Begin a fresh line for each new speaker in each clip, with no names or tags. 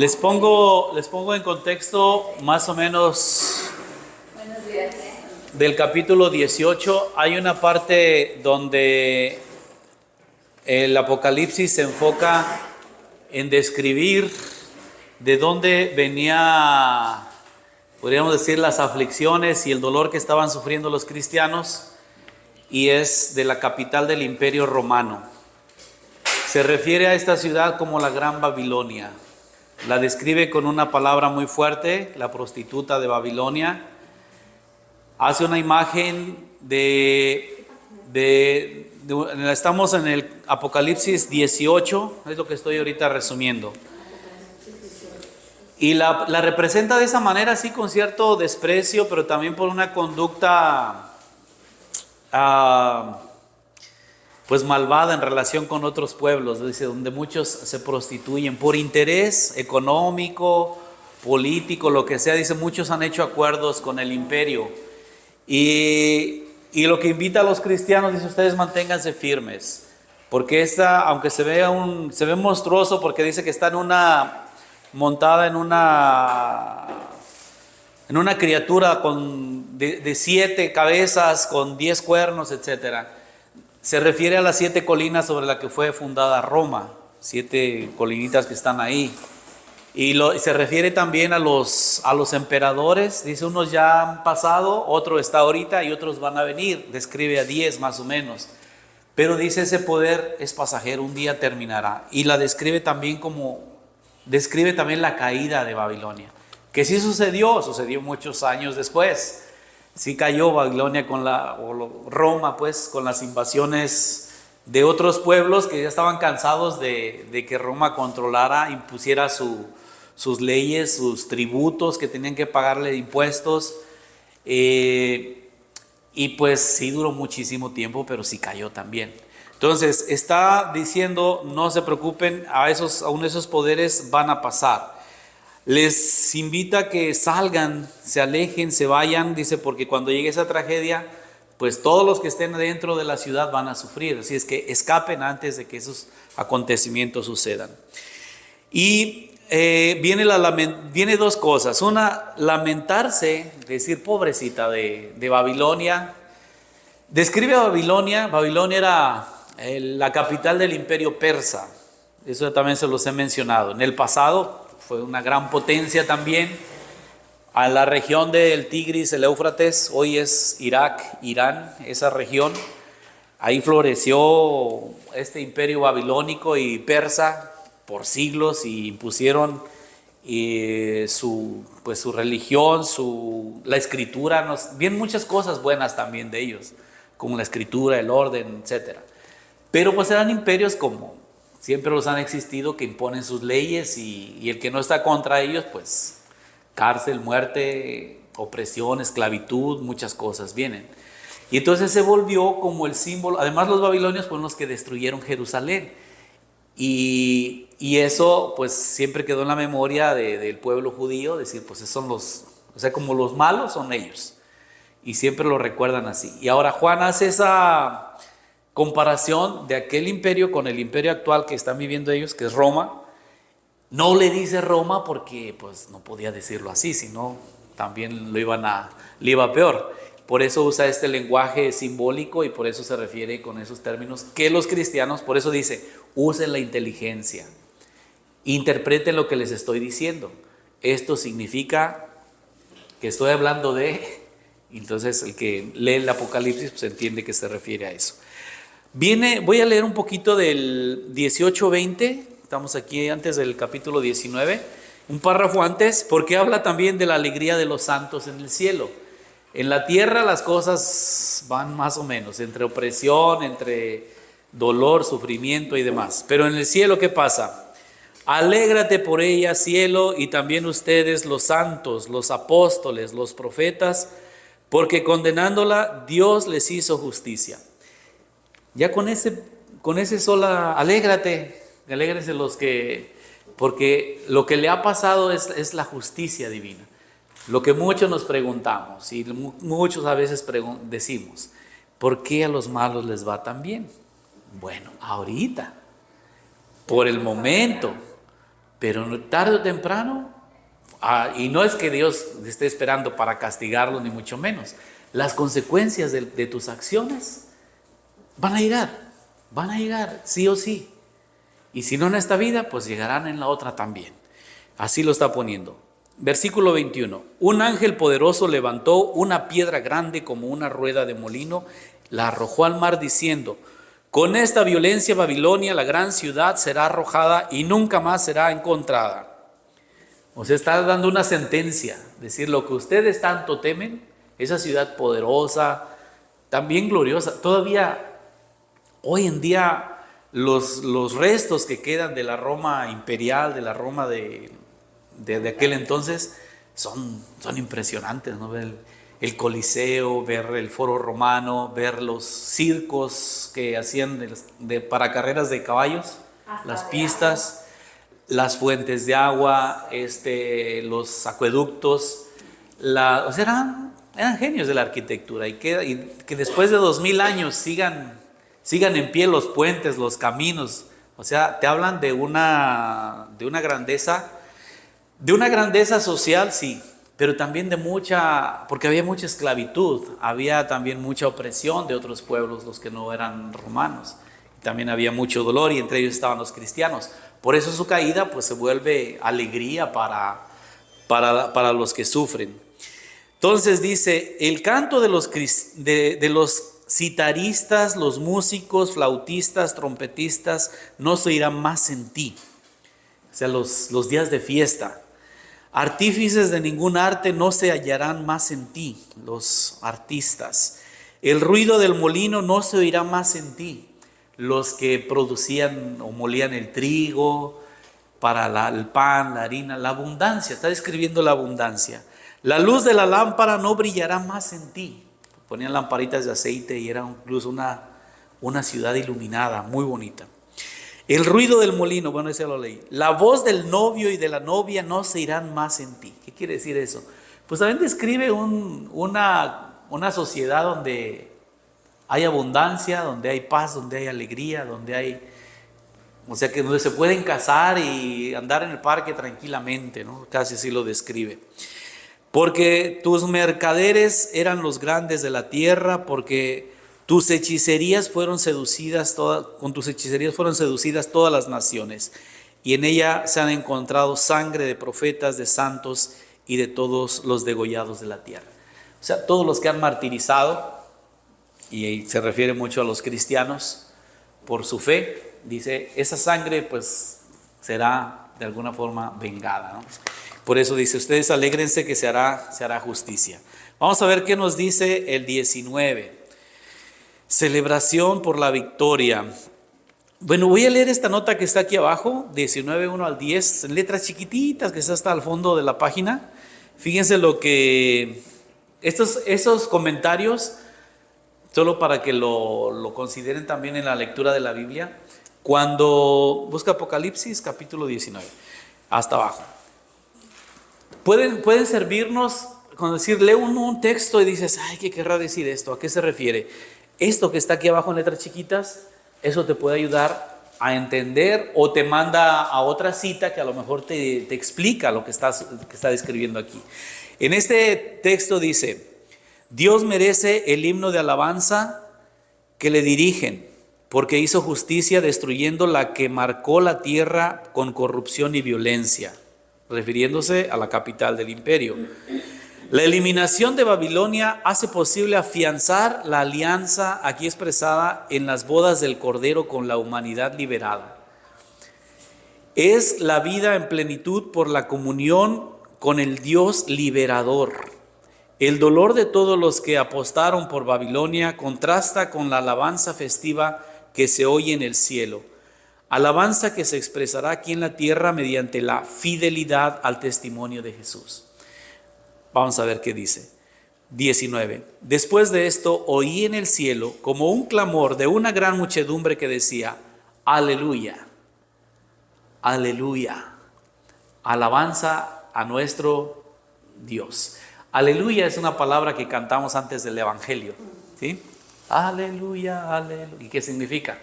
Les pongo en contexto más o menos del capítulo 18. Hay una parte donde el Apocalipsis se enfoca en describir de dónde venía, podríamos decir, las aflicciones y el dolor que estaban sufriendo los cristianos, y es de la capital del Imperio Romano. Se refiere a esta ciudad como la Gran Babilonia. La describe con una palabra muy fuerte, la prostituta de Babilonia. Hace una imagen estamos en el Apocalipsis 18, es lo que estoy ahorita resumiendo. Y la representa de esa manera, así con cierto desprecio, pero también por una conducta pues malvada en relación con otros pueblos, dice, donde muchos se prostituyen por interés económico, político, lo que sea. Dice, muchos han hecho acuerdos con el imperio, y lo que invita a los cristianos, dice, ustedes manténganse firmes, porque esta, aunque se ve monstruoso, porque dice que está montada en una criatura de 7 cabezas, con 10 cuernos, etcétera. Se refiere a las 7 colinas sobre las que fue fundada Roma, 7 colinitas que están ahí. Y se refiere también a los emperadores. Dice, unos ya han pasado, otro está ahorita y otros van a venir. Describe a 10 más o menos. Pero dice, ese poder es pasajero, un día terminará. Y la describe también la caída de Babilonia, que sí sucedió muchos años después. Sí cayó Babilonia Roma, pues, con las invasiones de otros pueblos que ya estaban cansados de que Roma controlara, impusiera sus leyes, sus tributos que tenían que pagarle impuestos. Y pues sí duró muchísimo tiempo, pero sí cayó también. Entonces está diciendo, no se preocupen, aún esos poderes van a pasar. Les invita a que salgan, se alejen, se vayan, dice, porque cuando llegue esa tragedia, pues todos los que estén dentro de la ciudad van a sufrir. Así es que escapen antes de que esos acontecimientos sucedan. Y viene dos cosas. Una, lamentarse, decir, pobrecita de Babilonia. Describe a Babilonia. Babilonia era la capital del imperio persa. Eso también se los he mencionado. En el pasado fue una gran potencia también. A la región del Tigris, el Éufrates, hoy es Irak, Irán, esa región. Ahí floreció este imperio babilónico y persa por siglos, y impusieron su religión, la escritura. Vienen muchas cosas buenas también de ellos, como la escritura, el orden, etc. Pero pues eran imperios como siempre los han existido, que imponen sus leyes, y el que no está contra ellos, pues cárcel, muerte, opresión, esclavitud, muchas cosas vienen. Y entonces se volvió como el símbolo. Además, los babilonios fueron los que destruyeron Jerusalén, y eso pues siempre quedó en la memoria del pueblo judío, decir, pues son como los malos son ellos, y siempre lo recuerdan así. Y ahora Juan hace esa comparación de aquel imperio con el imperio actual que están viviendo ellos, que es Roma. No le dice Roma porque pues no podía decirlo así, sino también le iba peor. Por eso usa este lenguaje simbólico, y por eso se refiere con esos términos que los cristianos, por eso dice, usen la inteligencia, interpreten lo que les estoy diciendo. Esto significa que estoy hablando de... Entonces el que lee el Apocalipsis pues entiende que se refiere a eso. Voy a leer un poquito del 18-20, estamos aquí antes del capítulo 19, un párrafo antes, porque habla también de la alegría de los santos en el cielo. En la tierra las cosas van más o menos, entre opresión, entre dolor, sufrimiento y demás. Pero en el cielo, ¿qué pasa? Alégrate por ella, cielo, y también ustedes, los santos, los apóstoles, los profetas, porque condenándola, Dios les hizo justicia. Ya con ese sola, alégrense porque lo que le ha pasado es la justicia divina. Lo que muchos nos preguntamos, y muchos a veces decimos, ¿por qué a los malos les va tan bien? Bueno, ahorita, por el momento, pero tarde o temprano, y no es que Dios esté esperando para castigarlo, ni mucho menos. Las consecuencias de tus acciones van a llegar, sí o sí. Y si no en esta vida, pues llegarán en la otra también. Así lo está poniendo. Versículo 21. Un ángel poderoso levantó una piedra grande como una rueda de molino, la arrojó al mar diciendo: con esta violencia Babilonia, la gran ciudad, será arrojada y nunca más será encontrada. O sea, está dando una sentencia, decir, lo que ustedes tanto temen, esa ciudad poderosa, también gloriosa, todavía hoy en día los restos que quedan de la Roma imperial, de la Roma de aquel entonces, son impresionantes, ¿no? Ver el Coliseo, ver el Foro Romano, ver los circos que hacían para carreras de caballos, las pistas, las fuentes de agua, los acueductos, o sea, eran genios de la arquitectura, y que después de 2000 años sigan en pie los puentes, los caminos. O sea, te hablan de una grandeza social, sí, pero también porque había mucha esclavitud, había también mucha opresión de otros pueblos, los que no eran romanos. También había mucho dolor, y entre ellos estaban los cristianos. Por eso su caída pues se vuelve alegría para los que sufren. Entonces dice, el canto de los citaristas, los músicos, flautistas, trompetistas, no se oirá más en ti. O sea, los días de fiesta. Artífices de ningún arte no se hallarán más en ti, los artistas. El ruido del molino no se oirá más en ti, los que producían o molían el trigo para el pan, la harina, la abundancia. Está describiendo la abundancia. La luz de la lámpara no brillará más en ti. Ponían lamparitas de aceite y era incluso una ciudad iluminada, muy bonita. El ruido del molino, bueno, ese lo leí. La voz del novio y de la novia no se irán más en ti. ¿Qué quiere decir eso? Pues también describe una sociedad donde hay abundancia, donde hay paz, donde hay alegría, o sea, que donde se pueden casar y andar en el parque tranquilamente, ¿no? Casi así lo describe. Porque tus mercaderes eran los grandes de la tierra, porque con tus hechicerías fueron seducidas todas las naciones, y en ella se han encontrado sangre de profetas, de santos y de todos los degollados de la tierra. O sea, todos los que han martirizado, y se refiere mucho a los cristianos, por su fe, dice, esa sangre pues será de alguna forma vengada, ¿no? Por eso dice, ustedes alégrense que se hará justicia. Vamos a ver qué nos dice el 19. Celebración por la victoria. Bueno, voy a leer esta nota que está aquí abajo, 19, 1 al 10, en letras chiquititas, que está hasta al fondo de la página. Fíjense lo que esos comentarios, solo para que lo consideren también en la lectura de la Biblia. Cuando busca Apocalipsis, capítulo 19, hasta abajo. Pueden servirnos con decir, lee un texto y dices, ay, ¿qué querrá decir esto? ¿A qué se refiere? Esto que está aquí abajo en letras chiquitas, eso te puede ayudar a entender, o te manda a otra cita que a lo mejor te explica lo que está describiendo aquí. En este texto dice, Dios merece el himno de alabanza que le dirigen, porque hizo justicia destruyendo la que marcó la tierra con corrupción y violencia, refiriéndose a la capital del imperio. La eliminación de Babilonia hace posible afianzar la alianza aquí expresada en las bodas del Cordero con la humanidad liberada. Es la vida en plenitud por la comunión con el Dios liberador. El dolor de todos los que apostaron por Babilonia contrasta con la alabanza festiva que se oye en el cielo. Alabanza que se expresará aquí en la tierra mediante la fidelidad al testimonio de Jesús. Vamos a ver qué dice. 19. Después de esto oí en el cielo como un clamor de una gran muchedumbre que decía, aleluya, aleluya, alabanza a nuestro Dios. Aleluya es una palabra que cantamos antes del Evangelio, ¿sí? Aleluya, aleluya. ¿Y qué significa?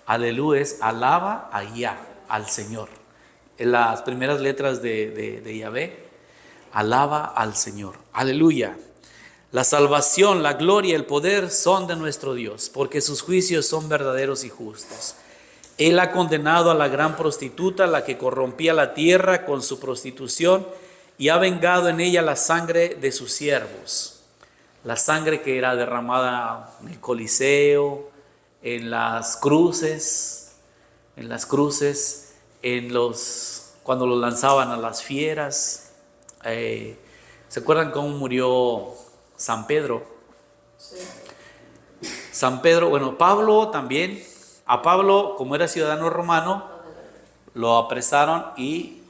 Aleluya es alaba a Yah, al Señor. en las primeras letras de Yahvé, alaba al Señor. Aleluya. La salvación, la gloria, el poder son de nuestro Dios, porque sus juicios son verdaderos y justos. Él ha condenado a la gran prostituta, la que corrompía la tierra con su prostitución, y ha vengado en ella la sangre de sus siervos. La sangre que era derramada en el Coliseo, en las cruces, cuando lo lanzaban a las fieras. ¿Se acuerdan cómo murió San Pedro?
Sí.
San Pedro, bueno, Pablo también. A Pablo, como era ciudadano romano, lo apresaron y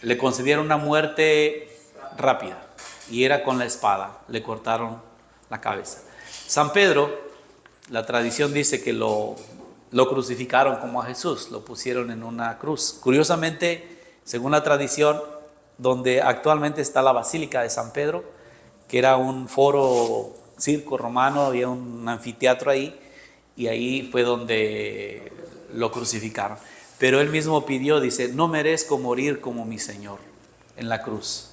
le concedieron una muerte rápida. Y era con la espada, le cortaron la cabeza. San Pedro, la tradición dice que lo crucificaron como a Jesús, lo pusieron en una cruz. Curiosamente, según la tradición, donde actualmente está la Basílica de San Pedro, que era un foro circo romano, había un anfiteatro ahí, y ahí fue donde lo crucificaron. Pero él mismo pidió, dice, no merezco morir como mi Señor en la cruz.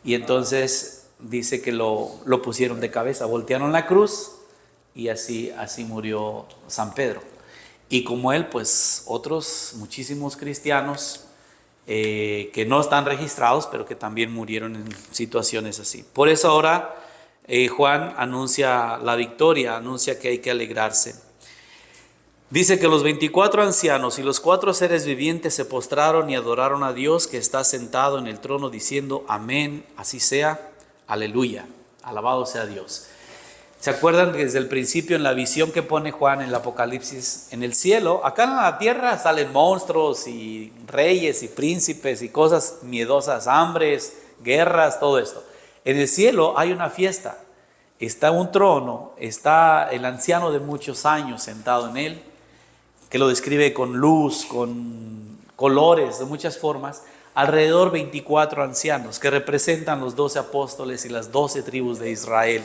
Y entonces dice que lo pusieron de cabeza, voltearon la cruz y así murió San Pedro. Y como él, pues otros muchísimos cristianos que no están registrados, pero que también murieron en situaciones así. Por eso ahora Juan anuncia la victoria, anuncia que hay que alegrarse. Dice que los 24 ancianos y los 4 seres vivientes se postraron y adoraron a Dios que está sentado en el trono, diciendo amén, así sea, aleluya, alabado sea Dios. ¿Se acuerdan que desde el principio en la visión que pone Juan en el Apocalipsis, en el cielo, acá en la tierra salen monstruos y reyes y príncipes y cosas miedosas, hambres, guerras, todo esto? En el cielo hay una fiesta, está un trono, está el anciano de muchos años sentado en él, que lo describe con luz, con colores, de muchas formas, alrededor 24 ancianos que representan los 12 apóstoles y las 12 tribus de Israel,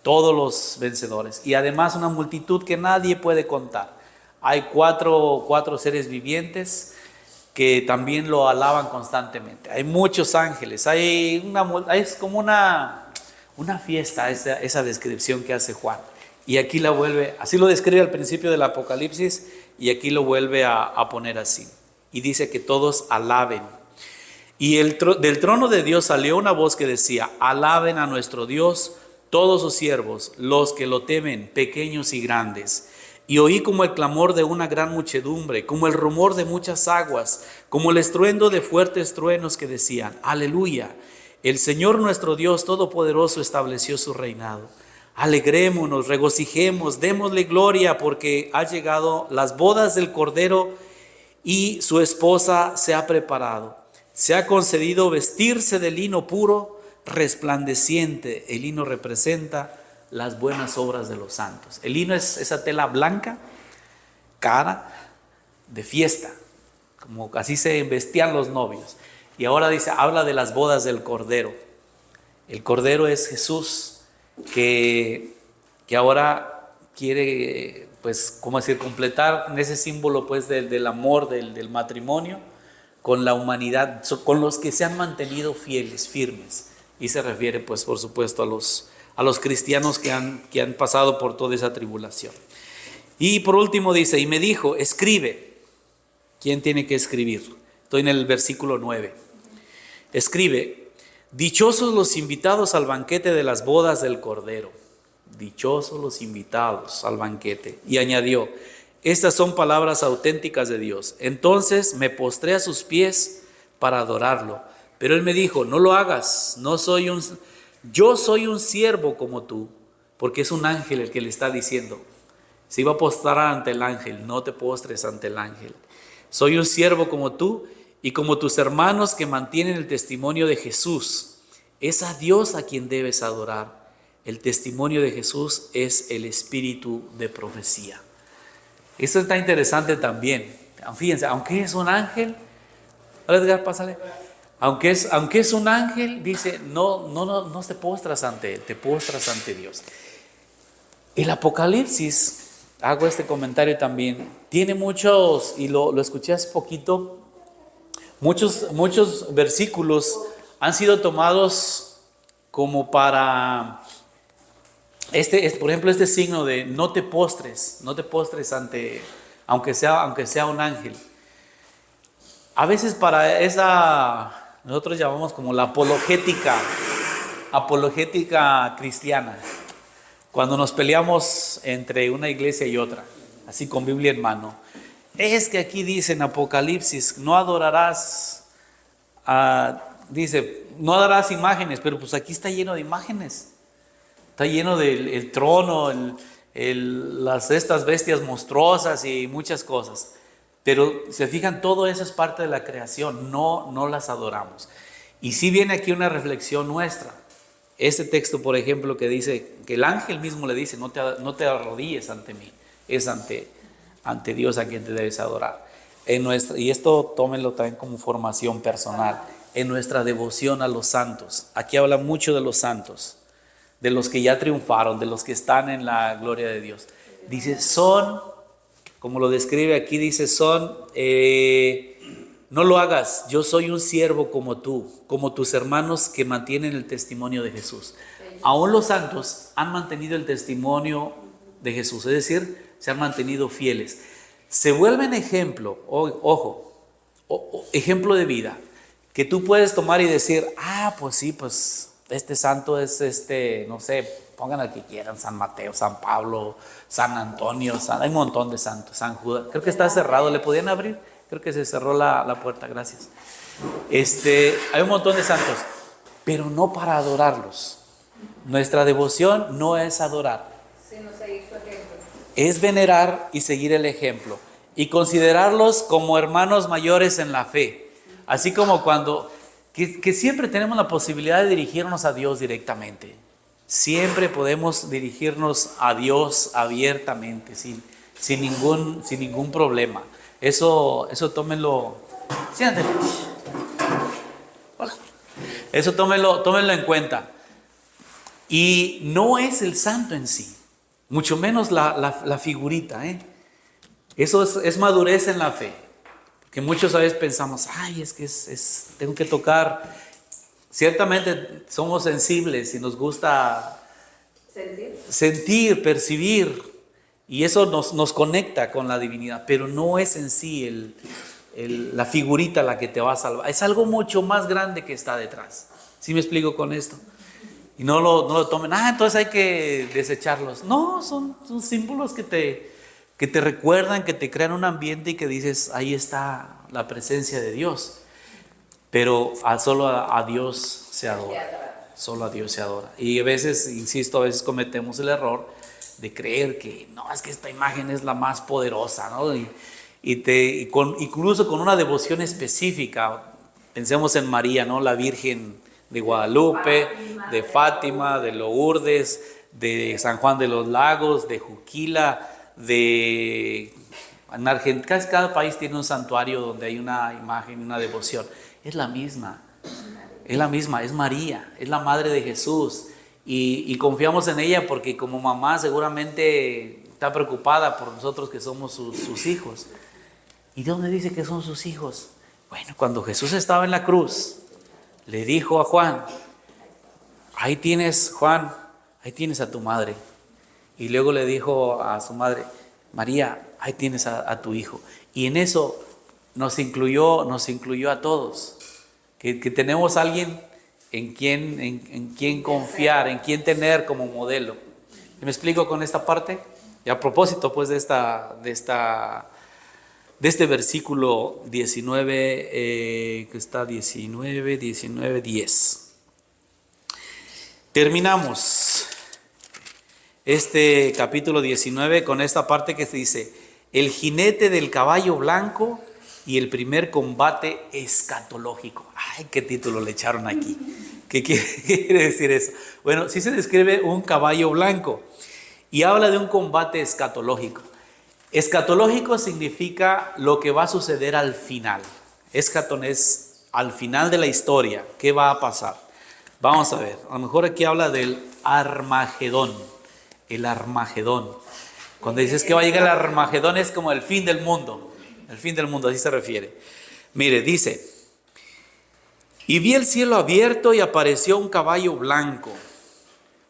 todos los vencedores, y además una multitud que nadie puede contar. Hay cuatro seres vivientes que también lo alaban constantemente. Hay muchos ángeles, es como una fiesta esa descripción que hace Juan. Y aquí la vuelve, así lo describe al principio del Apocalipsis, y aquí lo vuelve a poner así. Y dice que todos alaben. Y del trono de Dios salió una voz que decía, alaben a nuestro Dios todos sus siervos, los que lo temen, pequeños y grandes. Y oí como el clamor de una gran muchedumbre, como el rumor de muchas aguas, como el estruendo de fuertes truenos que decían, aleluya, el Señor nuestro Dios Todopoderoso estableció su reinado. Alegrémonos, regocijemos, démosle gloria, porque ha llegado las bodas del Cordero y su esposa se ha preparado. Se ha concedido vestirse de lino puro, resplandeciente. El lino representa las buenas obras de los santos. El lino es esa tela blanca, cara de fiesta, como así se vestían los novios. Y ahora dice, habla de las bodas del Cordero. El Cordero es Jesús, que ahora quiere, pues, ¿cómo decir?, completar en ese símbolo, pues, del amor, del matrimonio con la humanidad, con los que se han mantenido fieles, firmes. Y se refiere, pues, por supuesto, a los cristianos que han pasado por toda esa tribulación. Y por último dice, y me dijo, escribe. ¿Quién tiene que escribir? Estoy en el versículo 9. Escribe, dichosos los invitados al banquete de las bodas del Cordero. Dichosos los invitados al banquete. Y añadió, estas son palabras auténticas de Dios. Entonces me postré a sus pies para adorarlo. Pero él me dijo, no lo hagas, yo soy un siervo como tú, porque es un ángel el que le está diciendo. Se iba a postrar ante el ángel, no te postres ante el ángel. Soy un siervo como tú y como tus hermanos que mantienen el testimonio de Jesús. Es a Dios a quien debes adorar. El testimonio de Jesús es el espíritu de profecía. Esto está interesante también. Fíjense, aunque es un ángel, Edgar, pásale. Aunque es un ángel, dice, no te postras ante él, te postras ante Dios. El Apocalipsis, hago este comentario también, tiene muchos, y lo escuché hace poquito, muchos versículos han sido tomados como para, por ejemplo, este signo de no te postres ante, aunque sea un ángel. A veces para esa, nosotros llamamos como la apologética cristiana, cuando nos peleamos entre una iglesia y otra, así con Biblia en mano. Es que aquí dice en Apocalipsis, no adorarás, dice, no adorarás imágenes, pero pues aquí está lleno de imágenes. Está lleno del trono, estas bestias monstruosas y muchas cosas. Pero se fijan, todo eso es parte de la creación, no las adoramos. Y sí viene aquí una reflexión nuestra. Este texto, por ejemplo, que dice, que el ángel mismo le dice, no te arrodilles ante mí, es ante Dios a quien te debes adorar. Y esto tómenlo también como formación personal, en nuestra devoción a los santos. Aquí habla mucho de los santos, de los que ya triunfaron, de los que están en la gloria de Dios. Dice, son, como lo describe aquí, dice, no lo hagas, yo soy un siervo como tú, como tus hermanos que mantienen el testimonio de Jesús. Aún los santos han mantenido el testimonio de Jesús, es decir, se han mantenido fieles. Se vuelven ejemplo, ejemplo de vida, que tú puedes tomar y decir, pues sí, pues este santo es no sé, pongan al que quieran, San Mateo, San Pablo, San Antonio, hay un montón de santos, San Judas. Creo que está cerrado, ¿le podían abrir? Creo que se cerró la puerta, gracias. Hay un montón de santos, pero no para adorarlos. Nuestra devoción no es adorar,
sino seguir su ejemplo.
Es venerar y seguir el ejemplo y considerarlos como hermanos mayores en la fe. Así como que siempre tenemos la posibilidad de dirigirnos a Dios directamente. Siempre podemos dirigirnos a Dios abiertamente, sin ningún problema. Eso tómenlo. Siéntate. Hola. Eso tómenlo en cuenta. Y no es el santo en sí, mucho menos la figurita. Eso es madurez en la fe. Que muchos a veces pensamos, es que tengo que tocar. Ciertamente somos sensibles y nos gusta sentir, percibir, y eso nos conecta con la divinidad, pero no es en sí la figurita la que te va a salvar. Es algo mucho más grande que está detrás. ¿Sí me explico con esto? Y no lo tomen, entonces hay que desecharlos. No, son símbolos que te recuerdan, que te crean un ambiente y que dices, ahí está la presencia de Dios. Pero solo a Dios se adora. Solo a Dios se adora. Y a veces, insisto, a veces cometemos el error de creer que no, es que esta imagen es la más poderosa, ¿no? Incluso con una devoción específica. Pensemos en María, ¿no? La Virgen de Guadalupe, de Fátima, de Lourdes, de San Juan de los Lagos, de Juquila, en Argentina. Cada país tiene un santuario donde hay una imagen, una devoción. Es la misma, es María, es la madre de Jesús, y confiamos en ella porque como mamá seguramente está preocupada por nosotros que somos sus hijos. ¿Y de dónde dice que son sus hijos? Bueno, cuando Jesús estaba en la cruz, le dijo a Juan, ahí tienes, Juan, ahí tienes a tu madre. Y luego le dijo a su madre, María, ahí tienes a tu hijo. Y en eso nos incluyó a todos, que tenemos a alguien en quien confiar, en quien tener como modelo. ¿Me explico con esta parte? Y a propósito pues de este versículo 19, que está 19, 10. Terminamos este capítulo 19 con esta parte que se dice, el jinete del caballo blanco y el primer combate escatológico. Ay, qué título le echaron aquí. ¿Qué quiere decir eso? Bueno, sí se describe un caballo blanco y habla de un combate escatológico. Escatológico significa lo que va a suceder al final. Escatón es al final de la historia. ¿Qué va a pasar? Vamos a ver. A lo mejor aquí habla del Armagedón. El Armagedón. Cuando dices que va a llegar el Armagedón es como el fin del mundo. El fin del mundo, así se refiere. Mire, dice, Y vi el cielo abierto y apareció un caballo blanco.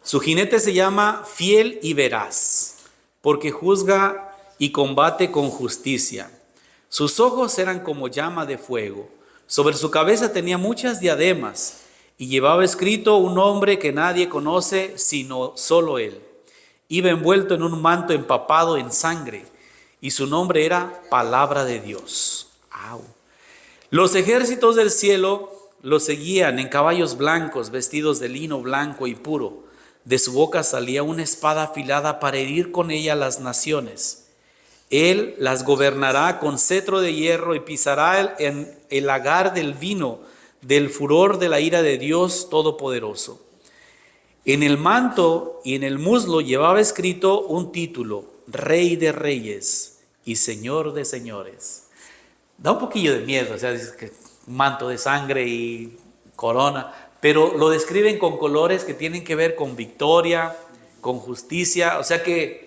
Su jinete se llama Fiel y Veraz, porque juzga y combate con justicia. Sus ojos eran como llama de fuego. Sobre su cabeza tenía muchas diademas y llevaba escrito un nombre que nadie conoce sino solo él. Iba envuelto en un manto empapado en sangre y su nombre era Palabra de Dios. ¡Au! Los ejércitos del cielo lo seguían en caballos blancos, vestidos de lino blanco y puro. De su boca salía una espada afilada para herir con ella las naciones. Él las gobernará con cetro de hierro y pisará en el lagar del vino del furor de la ira de Dios Todopoderoso. En el manto y en el muslo llevaba escrito un título: Rey de Reyes y Señor de Señores. Da un poquillo de miedo, o sea, dice que un manto de sangre y corona, pero lo describen con colores que tienen que ver con victoria, con justicia, o sea que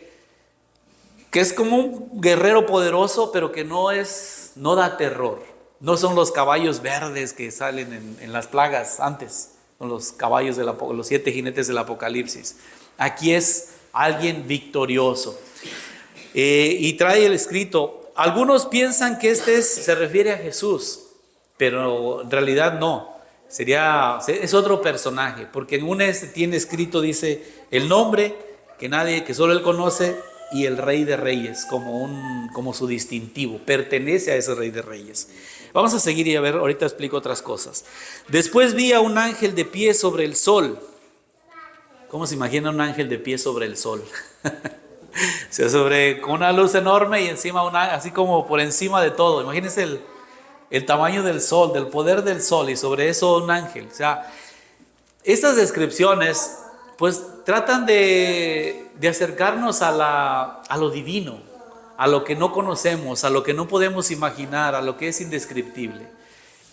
es como un guerrero poderoso, pero que no da terror. No son los caballos verdes que salen en las plagas antes, son los caballos los 7 jinetes del Apocalipsis. Aquí es alguien victorioso. Y trae el escrito. Algunos piensan que se refiere a Jesús, pero en realidad no. Es otro personaje, porque en una tiene escrito, dice, el nombre que solo él conoce, y el Rey de Reyes como su distintivo. Pertenece a ese Rey de Reyes. Vamos a seguir y a ver, ahorita explico otras cosas. Después vi a un ángel de pie sobre el sol. ¿Cómo se imagina un ángel de pie sobre el sol? O sea, con una luz enorme y encima así como por encima de todo. Imagínense el tamaño del sol, del poder del sol, y sobre eso un ángel. O sea, estas descripciones pues tratan de acercarnos a lo divino, a lo que no conocemos, a lo que no podemos imaginar, a lo que es indescriptible.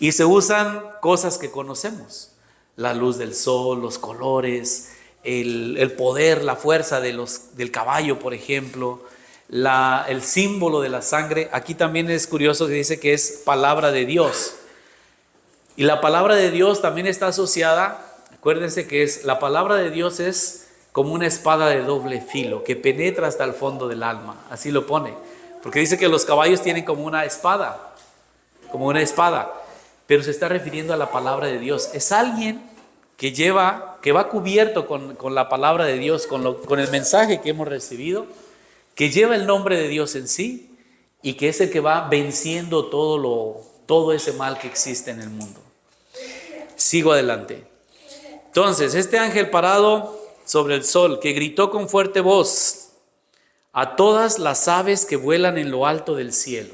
Y se usan cosas que conocemos: la luz del sol, los colores, el poder, la fuerza del caballo, por ejemplo, el símbolo de la sangre. Aquí también es curioso que dice que es palabra de Dios. Y la palabra de Dios también está asociada, acuérdense que la palabra de Dios es como una espada de doble filo que penetra hasta el fondo del alma. Así lo pone, porque dice que los caballos tienen como una espada, pero se está refiriendo a la palabra de Dios. Es alguien que va cubierto con la palabra de Dios, con el mensaje que hemos recibido, que lleva el nombre de Dios en sí, y que es el que va venciendo todo ese mal que existe en el mundo. Sigo adelante. Entonces, este ángel parado sobre el sol, que gritó con fuerte voz a todas las aves que vuelan en lo alto del cielo: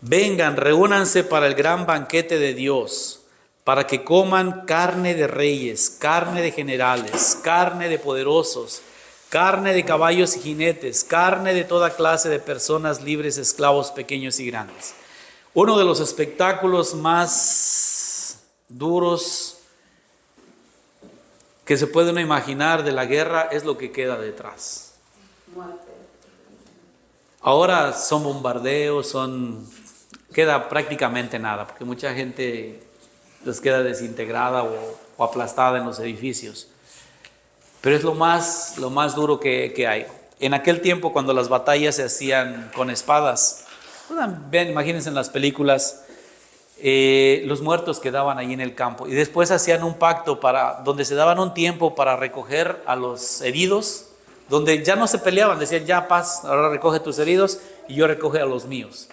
vengan, reúnanse para el gran banquete de Dios, para que coman carne de reyes, carne de generales, carne de poderosos, carne de caballos y jinetes, carne de toda clase de personas libres, esclavos pequeños y grandes. Uno de los espectáculos más duros que se puede uno imaginar de la guerra es lo que queda detrás. Ahora son bombardeos, queda prácticamente nada, porque mucha gente les queda desintegrada o aplastada en los edificios. Pero es lo más duro que hay. En aquel tiempo, cuando las batallas se hacían con espadas, imagínense en las películas, los muertos quedaban ahí en el campo, y después hacían un pacto donde se daban un tiempo para recoger a los heridos, donde ya no se peleaban, decían: ya paz, ahora recoge tus heridos y yo recoge a los míos,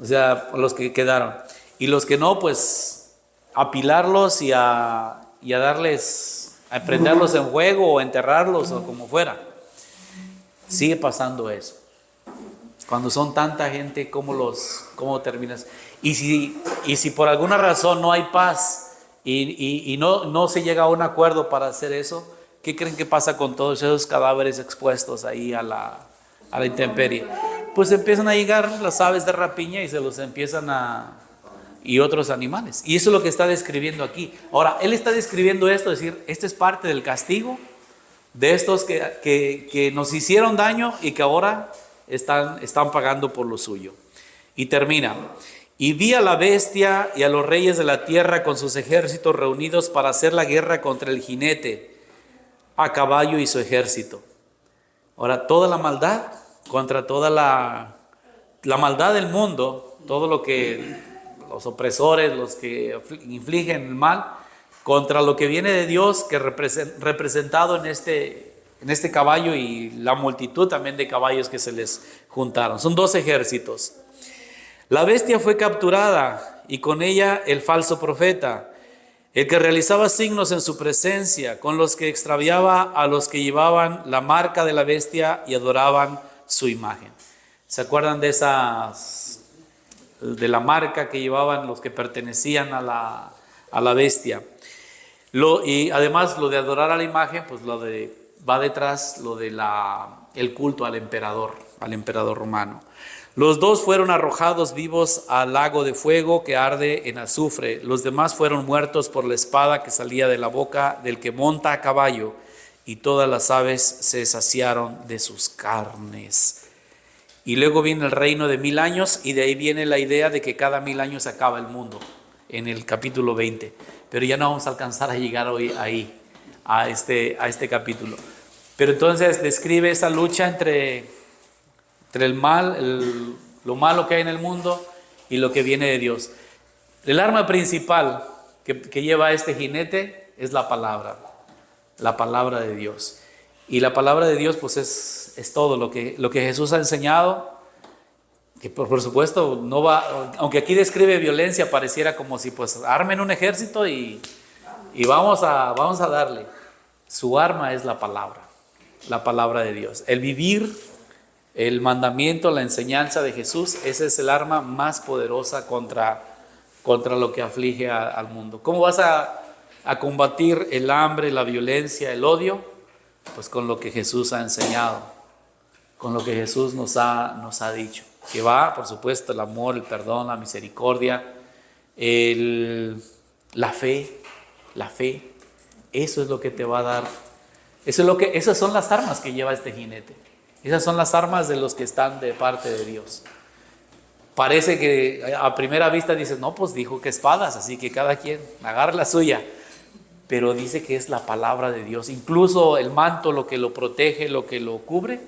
o sea, los que quedaron, y los que no, pues apilarlos y a prenderlos en fuego o enterrarlos o como fuera. Sigue pasando eso. Cuando son tanta gente, ¿cómo terminas? Y si por alguna razón no hay paz y no se llega a un acuerdo para hacer eso, ¿qué creen que pasa con todos esos cadáveres expuestos ahí a la intemperie? Pues empiezan a llegar las aves de rapiña y se los empiezan y otros animales. Y eso es lo que está describiendo aquí. Ahora, él está describiendo esto, es decir, este es parte del castigo de estos que nos hicieron daño y que ahora están pagando por lo suyo. Y termina: Y vi a la bestia y a los reyes de la tierra con sus ejércitos reunidos para hacer la guerra contra el jinete a caballo y su ejército. Ahora, toda la maldad, contra toda la maldad del mundo, todo lo que los opresores, los que infligen el mal, contra lo que viene de Dios, que representado en este caballo y la multitud también de caballos que se les juntaron. Son 2 ejércitos. La bestia fue capturada y con ella el falso profeta, el que realizaba signos en su presencia, con los que extraviaba a los que llevaban la marca de la bestia y adoraban su imagen. ¿Se acuerdan de la marca que llevaban los que pertenecían a la bestia? Y además lo de adorar a la imagen, pues va detrás lo de el culto al emperador romano. Los 2 fueron arrojados vivos al lago de fuego que arde en azufre. Los demás fueron muertos por la espada que salía de la boca del que monta a caballo, y todas las aves se saciaron de sus carnes. Y luego viene el reino de 1000 años, y de ahí viene la idea de que cada 1000 años se acaba el mundo, en el capítulo 20. Pero ya no vamos a alcanzar a llegar hoy ahí, a este capítulo. Pero entonces describe esa lucha entre el mal, lo malo que hay en el mundo y lo que viene de Dios. El arma principal que lleva este jinete es la palabra de Dios. Y la palabra de Dios pues es todo lo que Jesús ha enseñado, que por supuesto no va, aunque aquí describe violencia, pareciera como si pues armen un ejército y vamos a darle. Su arma es la palabra de Dios. El vivir el mandamiento, la enseñanza de Jesús, esa es el arma más poderosa contra lo que aflige al mundo. ¿Cómo vas a combatir el hambre, la violencia, el odio? Pues con lo que Jesús ha enseñado, con lo que Jesús nos ha dicho. Que va, por supuesto, el amor, el perdón, la misericordia, la fe. Eso es lo que te va a dar. Esas son las armas que lleva este jinete. Esas son las armas de los que están de parte de Dios. Parece que a primera vista dices, no, pues dijo que espadas, así que cada quien agarre la suya. Pero dice que es la palabra de Dios. Incluso el manto, lo que lo protege, lo que lo cubre,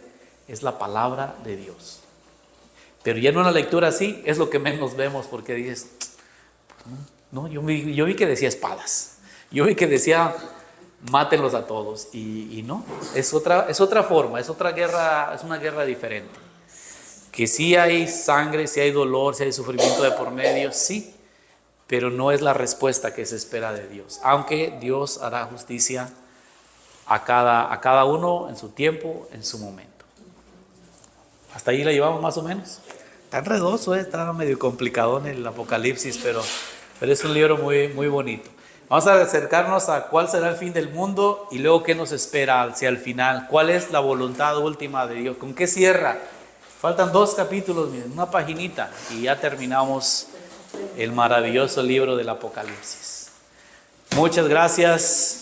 es la palabra de Dios. Pero ya en una lectura así es lo que menos vemos, porque dices, no, yo vi que decía espadas. Yo vi que decía mátenlos a todos, y no, es otra forma, es otra guerra, es una guerra diferente. Que sí hay sangre, sí hay dolor, sí hay sufrimiento de por medio, sí, pero no es la respuesta que se espera de Dios, aunque Dios hará justicia a cada uno en su tiempo, en su momento. Hasta ahí la llevamos más o menos. Está enredoso, está medio complicado en el Apocalipsis, pero es un libro muy, muy bonito. Vamos a acercarnos a cuál será el fin del mundo y luego qué nos espera hacia el final. ¿Cuál es la voluntad última de Dios? ¿Con qué cierra? Faltan 2 capítulos, miren, una paginita y ya terminamos el maravilloso libro del Apocalipsis. Muchas gracias.